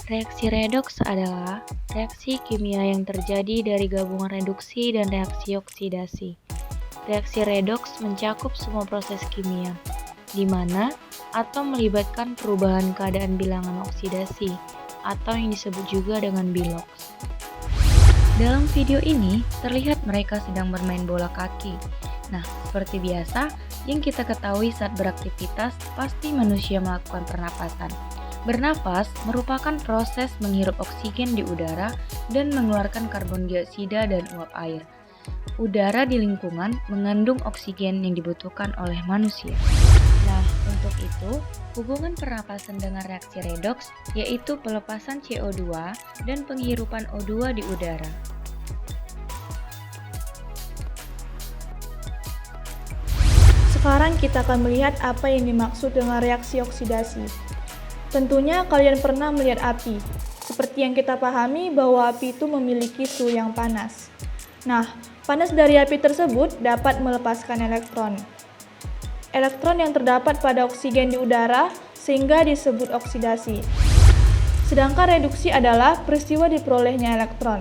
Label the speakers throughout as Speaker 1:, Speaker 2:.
Speaker 1: Reaksi redoks adalah reaksi kimia yang terjadi dari gabungan reduksi dan reaksi oksidasi. Reaksi redoks mencakup semua proses kimia, di mana atom melibatkan perubahan keadaan bilangan oksidasi, atau yang disebut juga dengan biloks. Dalam video ini, terlihat mereka sedang bermain bola kaki. Nah, seperti biasa, yang kita ketahui saat beraktivitas, pasti manusia melakukan pernapasan. Bernafas merupakan proses menghirup oksigen di udara dan mengeluarkan karbon dioksida dan uap air. Udara di lingkungan mengandung oksigen yang dibutuhkan oleh manusia. Nah, untuk itu, hubungan pernapasan dengan reaksi redoks yaitu pelepasan CO2 dan penghirupan O2 di udara.
Speaker 2: Sekarang kita akan melihat apa yang dimaksud dengan reaksi oksidasi. Tentunya kalian pernah melihat api. Seperti yang kita pahami bahwa api itu memiliki suhu yang panas. Nah, panas dari api tersebut dapat melepaskan elektron. Elektron yang terdapat pada oksigen di udara sehingga disebut oksidasi. Sedangkan reduksi adalah peristiwa diperolehnya elektron.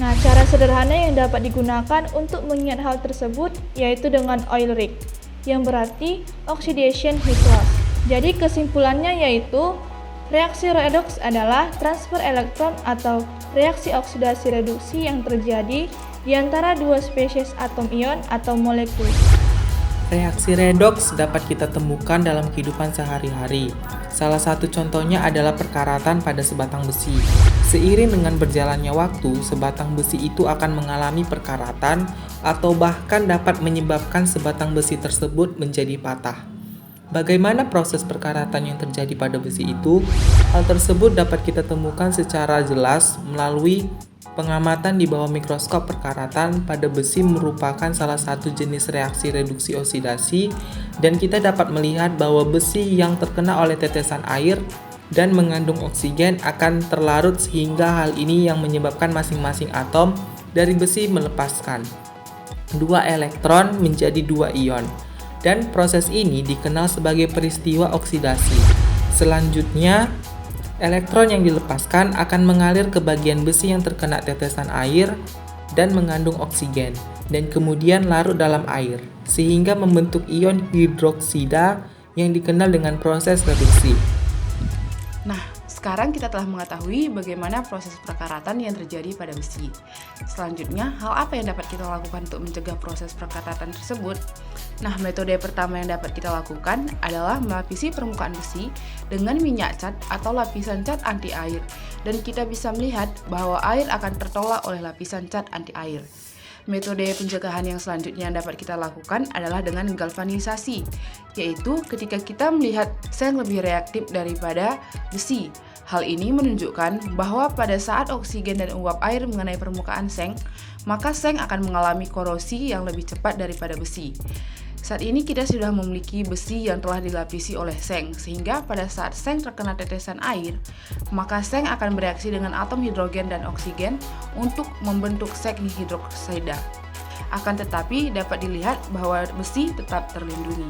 Speaker 2: Nah, cara sederhana yang dapat digunakan untuk mengingat hal tersebut yaitu dengan oil rig, yang berarti oxidation heat loss. Jadi kesimpulannya yaitu reaksi redoks adalah transfer elektron atau reaksi oksidasi reduksi yang terjadi di antara dua spesies atom ion atau molekul.
Speaker 3: Reaksi redoks dapat kita temukan dalam kehidupan sehari-hari. Salah satu contohnya adalah perkaratan pada sebatang besi. Seiring dengan berjalannya waktu, sebatang besi itu akan mengalami perkaratan atau bahkan dapat menyebabkan sebatang besi tersebut menjadi patah. Bagaimana proses perkaratan yang terjadi pada besi itu? Hal tersebut dapat kita temukan secara jelas melalui pengamatan di bawah mikroskop. Perkaratan pada besi merupakan salah satu jenis reaksi reduksi oksidasi, dan kita dapat melihat bahwa besi yang terkena oleh tetesan air dan mengandung oksigen akan terlarut, sehingga hal ini yang menyebabkan masing-masing atom dari besi melepaskan 2 elektron menjadi 2 ion. Dan proses ini dikenal sebagai peristiwa oksidasi. Selanjutnya, elektron yang dilepaskan akan mengalir ke bagian besi yang terkena tetesan air dan mengandung oksigen, dan kemudian larut dalam air, sehingga membentuk ion hidroksida yang dikenal dengan proses reduksi.
Speaker 4: Nah, sekarang kita telah mengetahui bagaimana proses perkaratan yang terjadi pada besi. Selanjutnya, hal apa yang dapat kita lakukan untuk mencegah proses perkaratan tersebut? Nah, metode pertama yang dapat kita lakukan adalah melapisi permukaan besi dengan minyak cat atau lapisan cat anti air, dan kita bisa melihat bahwa air akan tertolak oleh lapisan cat anti air. Metode pencegahan yang selanjutnya yang dapat kita lakukan adalah dengan galvanisasi, yaitu ketika kita melihat seng lebih reaktif daripada besi. Hal ini menunjukkan bahwa pada saat oksigen dan uap air mengenai permukaan seng, maka seng akan mengalami korosi yang lebih cepat daripada besi. Saat ini kita sudah memiliki besi yang telah dilapisi oleh seng, sehingga pada saat seng terkena tetesan air, maka seng akan bereaksi dengan atom hidrogen dan oksigen untuk membentuk seng hidroksida. Akan tetapi dapat dilihat bahwa besi tetap terlindungi.